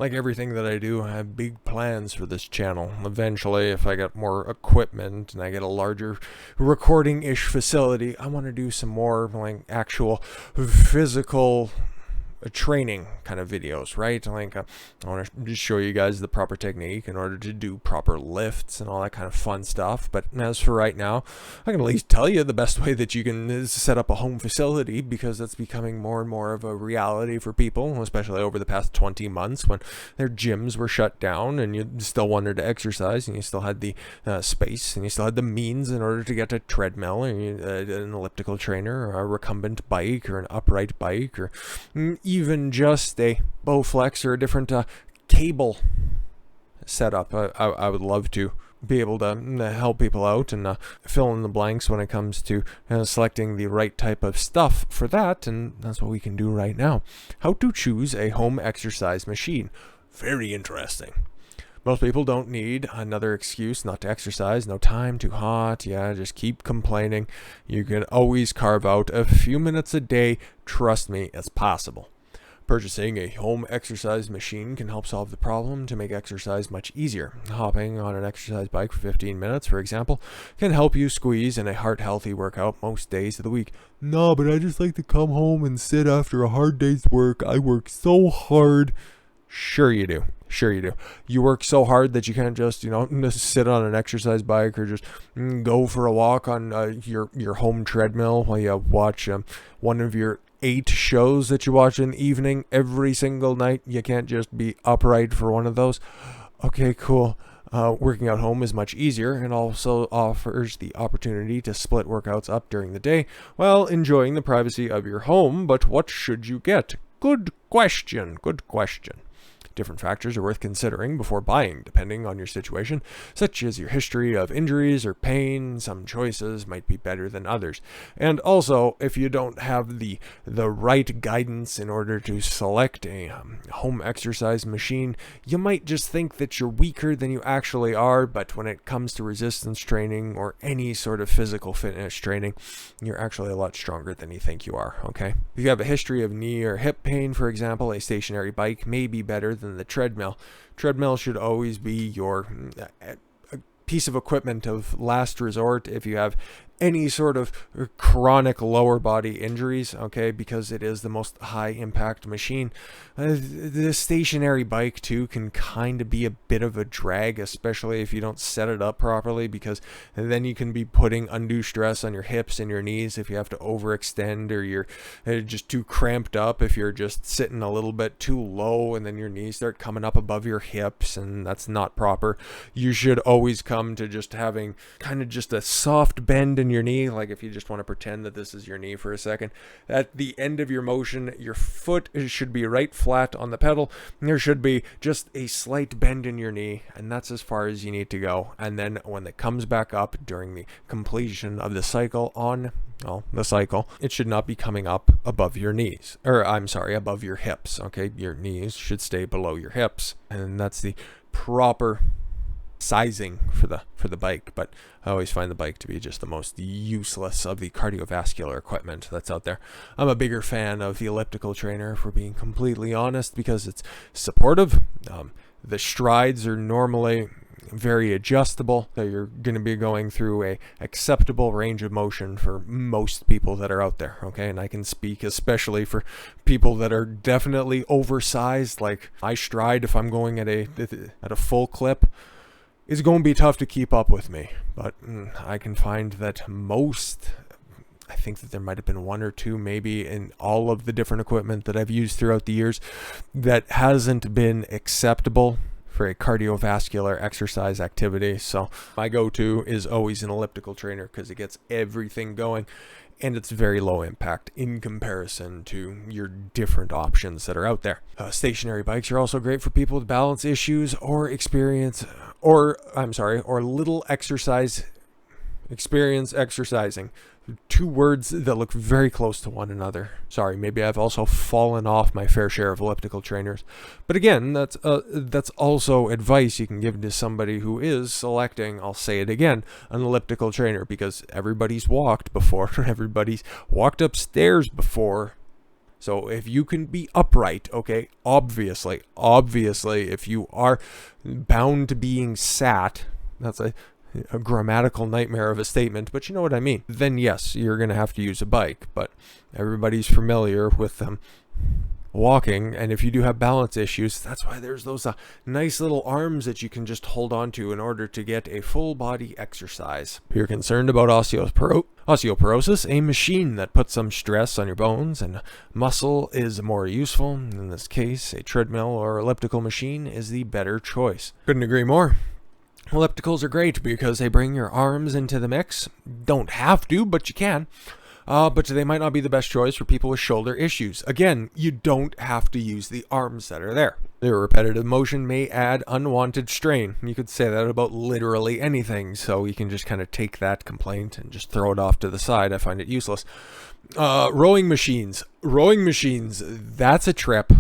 Like everything that I do, I have big plans for this channel. Eventually, if I get more equipment and I get a larger recording-ish facility, I want to do some more like actual physical training kind of videos, right? Like I want to just show you guys the proper technique in order to do proper lifts and all that kind of fun stuff. But as for right now, I can at least tell you the best way that you can set up a home facility, because that's becoming more and more of a reality for people, especially over the past 20 months when their gyms were shut down and you still wanted to exercise and you still had the space and you still had the means in order to get a treadmill or an elliptical trainer or a recumbent bike or an upright bike or even just a Bowflex or a different cable setup. I would love to be able to help people out and fill in the blanks when it comes to selecting the right type of stuff for that, and that's what we can do right now. How to choose a home exercise machine. Very interesting. Most people don't need another excuse not to exercise. No time, too hot. Yeah, just keep complaining. You can always carve out a few minutes a day. Trust me, it's possible. Purchasing a home exercise machine can help solve the problem to make exercise much easier. Hopping on an exercise bike for 15 minutes, for example, can help you squeeze in a heart-healthy workout most days of the week. No, but I just like to come home and sit after a hard day's work. I work so hard. Sure you do. Sure you do. You work so hard that you can't just, just sit on an exercise bike or just go for a walk on your home treadmill while you watch one of your 8 shows that you watch in the evening every single night. You can't just be upright for one of those. Okay, cool. Working out home is much easier and also offers the opportunity to split workouts up during the day while enjoying the privacy of your home. But what should you get? Good question. Good question. Different factors are worth considering before buying, depending on your situation, such as your history of injuries or pain. Some choices might be better than others. And also, if you don't have the right guidance in order to select a home exercise machine, you might just think that you're weaker than you actually are, but when it comes to resistance training or any sort of physical fitness training, you're actually a lot stronger than you think you are, okay? If you have a history of knee or hip pain, for example, a stationary bike may be better than the treadmill. Treadmill should always be your piece of equipment of last resort if you have any sort of chronic lower body injuries, okay, because it is the most high impact machine. The stationary bike too can kind of be a bit of a drag, especially if you don't set it up properly, because then you can be putting undue stress on your hips and your knees if you have to overextend, or you're just too cramped up if you're just sitting a little bit too low and then your knees start coming up above your hips, and that's not proper. You should always come to just having kind of just a soft bend in your knee. Like if you just want to pretend that this is your knee for a second, at the end of your motion, your foot should be right flat on the pedal. There should be just a slight bend in your knee, and that's as far as you need to go. And then when it comes back up during the completion of the cycle it should not be coming up above your knees, or I'm sorry, above your hips. Okay, your knees should stay below your hips, and that's the proper sizing for the bike. But I always find the bike to be just the most useless of the cardiovascular equipment that's out there. I'm a bigger fan of the elliptical trainer, if we're being completely honest, because it's supportive. The strides are normally very adjustable, that you're going to be going through a acceptable range of motion for most people that are out there, okay? And I can speak especially for people that are definitely oversized. Like my stride, if I'm going at a full clip, is going to be tough to keep up with me. But I can find that I think that there might have been 1 or 2 maybe in all of the different equipment that I've used throughout the years that hasn't been acceptable for a cardiovascular exercise activity. So my go-to is always an elliptical trainer because it gets everything going, and it's very low impact in comparison to your different options that are out there. Stationary bikes are also great for people with balance issues or little experience exercising. 2 words that look very close to one another. Sorry, maybe I've also fallen off my fair share of elliptical trainers. But again, that's also advice you can give to somebody who is selecting, I'll say it again, an elliptical trainer, because everybody's walked before, everybody's walked upstairs before, So if you can be upright, okay, obviously, if you are bound to being sat, that's a grammatical nightmare of a statement, but you know what I mean, then yes, you're going to have to use a bike. But everybody's familiar with them walking, and if you do have balance issues, that's why there's those nice little arms that you can just hold on to in order to get a full body exercise. If you're concerned about osteoporosis, a machine that puts some stress on your bones and muscle is more useful. In this case, a treadmill or elliptical machine is the better choice. Couldn't agree more. Ellipticals are great because they bring your arms into the mix. Don't have to, but you can. But they might not be the best choice for people with shoulder issues. Again, you don't have to use the arms that are there. Their repetitive motion may add unwanted strain. You could say that about literally anything, so you can just kind of take that complaint and just throw it off to the side. I find it useless. Rowing machines, that's a trip.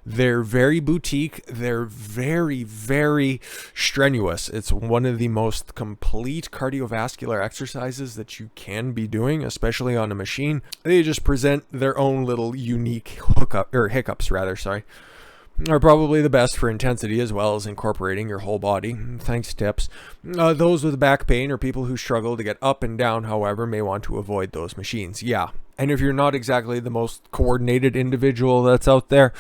They're very boutique. They're very, very strenuous. It's one of the most complete cardiovascular exercises that you can be doing, especially on a machine. They just present their own little unique hiccups, are probably the best for intensity as well as incorporating your whole body. Thanks, tips. Those with back pain or people who struggle to get up and down, however, may want to avoid those machines. Yeah. And if you're not exactly the most coordinated individual that's out there,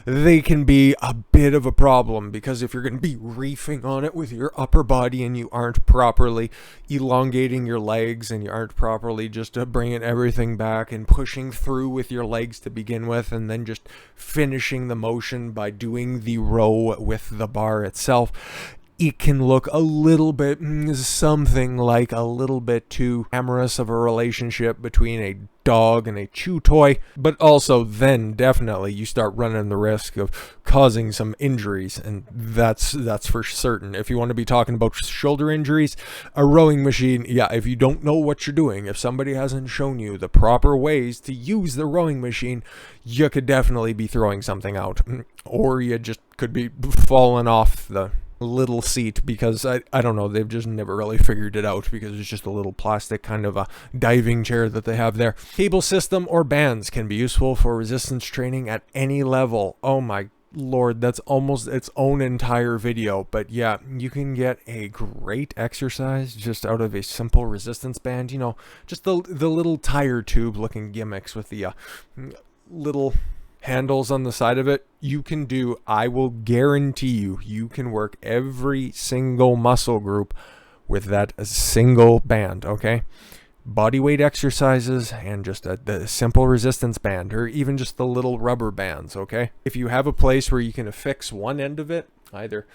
they can be a bit of a problem, because if you're going to be reefing on it with your upper body and you aren't properly elongating your legs and you aren't properly just bringing everything back and pushing through with your legs to begin with, and then just finishing the motion by doing the row with the bar itself, it can look a little bit something like a little bit too amorous of a relationship between a dog and a chew toy. But also then definitely you start running the risk of causing some injuries, and that's for certain. If you want to be talking about shoulder injuries, a rowing machine, yeah, if you don't know what you're doing, if somebody hasn't shown you the proper ways to use the rowing machine, you could definitely be throwing something out, or you just could be falling off the little seat, because I don't know, they've just never really figured it out, because it's just a little plastic kind of a diving chair that they have there. Cable system or bands can be useful for resistance training at any level. Oh my Lord, that's almost its own entire video. But yeah, you can get a great exercise just out of a simple resistance band. You know, just the little tire tube looking gimmicks with the little handles on the side of it. You can do, I will guarantee you can work every single muscle group with that single band, okay? Body weight exercises and just the simple resistance band, or even just the little rubber bands, okay? If you have a place where you can affix one end of it, either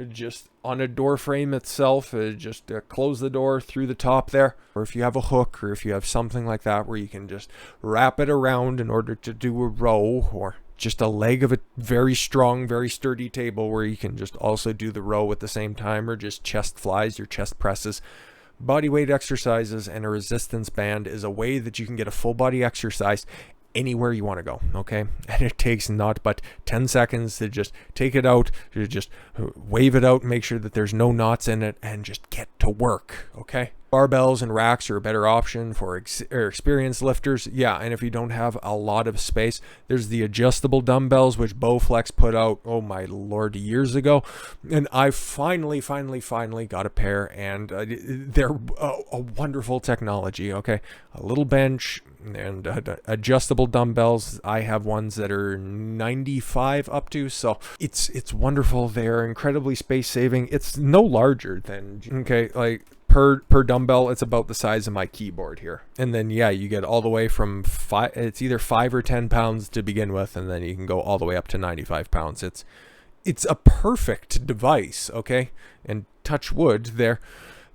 just on a door frame itself, just close the door through the top there, or if you have a hook, or if you have something like that where you can just wrap it around in order to do a row, or just a leg of a very strong, very sturdy table where you can just also do the row at the same time, or just chest flies, your chest presses. Body weight exercises and a resistance band is a way that you can get a full body exercise anywhere you want to go, okay? And it takes not but 10 seconds to just take it out, to just wave it out, make sure that there's no knots in it, and just get to work, okay? Barbells and racks are a better option for experienced lifters. Yeah, and if you don't have a lot of space, there's the adjustable dumbbells, which Bowflex put out, oh my Lord, years ago. And I finally got a pair, and they're a wonderful technology, okay? A little bench and adjustable dumbbells. I have ones that are 95 up to, so it's wonderful. They're incredibly space saving. It's no larger than, okay, like per dumbbell, it's about the size of my keyboard here. And then yeah, you get all the way from it's either 5 or 10 pounds to begin with, and then you can go all the way up to 95 pounds. It's a perfect device, okay? And touch wood, they're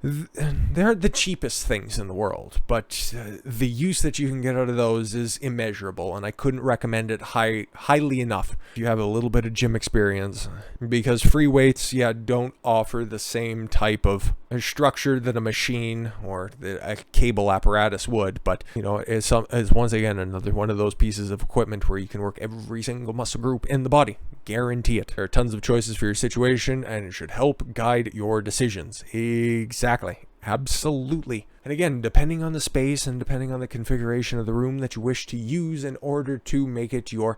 the cheapest things in the world, but the use that you can get out of those is immeasurable, and I couldn't recommend it highly enough if you have a little bit of gym experience, because free weights, yeah, don't offer the same type of structure that a machine or a cable apparatus would, but you know, is once again another one of those pieces of equipment where you can work every single muscle group in the body. Guarantee it. There are tons of choices for your situation, and it should help guide your decisions. Exactly. Absolutely. And again, depending on the space and depending on the configuration of the room that you wish to use in order to make it your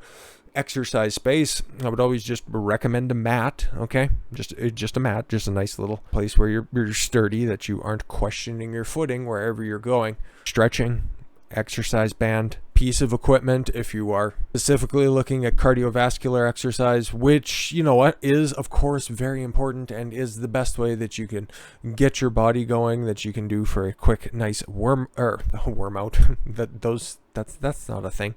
exercise space, I would always just recommend a mat. Okay, just a mat, just a nice little place where you're sturdy, that you aren't questioning your footing wherever you're going. Stretching, exercise band, piece of equipment if you are specifically looking at cardiovascular exercise, which, you know what, is of course very important and is the best way that you can get your body going, that you can do for a quick nice worm out. That's not a thing.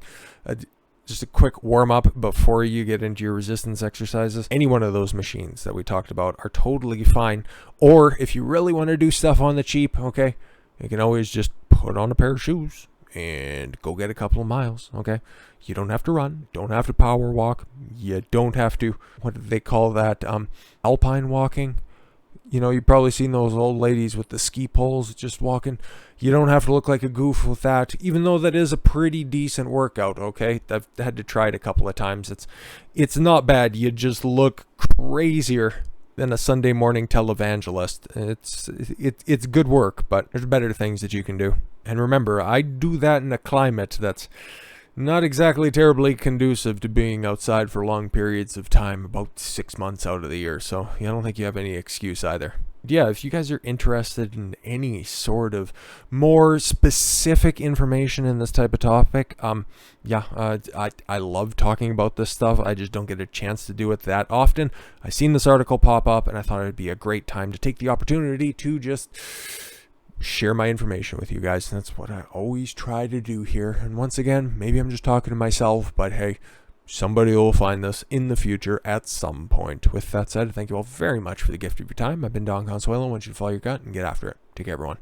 Just a quick warm up before you get into your resistance exercises. Any one of those machines that we talked about are totally fine. Or if you really want to do stuff on the cheap, okay, you can always just put on a pair of shoes and go get a couple of miles. Okay, you don't have to run, don't have to power walk, you don't have to, what do they call that, alpine walking. You know, you've probably seen those old ladies with the ski poles just walking. You don't have to look like a goof with that, even though that is a pretty decent workout. Okay, I've had to try it a couple of times. It's not bad. You just look crazier than a Sunday morning televangelist. It's good work, but there's better things that you can do. And remember, I do that in a climate that's not exactly terribly conducive to being outside for long periods of time, about 6 months out of the year. So I don't think you have any excuse either. Yeah, if you guys are interested in any sort of more specific information in this type of topic, I love talking about this stuff. I just don't get a chance to do it that often. I seen this article pop up and I thought it'd be a great time to take the opportunity to just share my information with you guys. That's what I always try to do here. And once again, maybe I'm just talking to myself, but hey, somebody will find this in the future at some point. With that said, thank you all very much for the gift of your time. I've been Don Consuelo. I want you to follow your gut and get after it. Take care, everyone.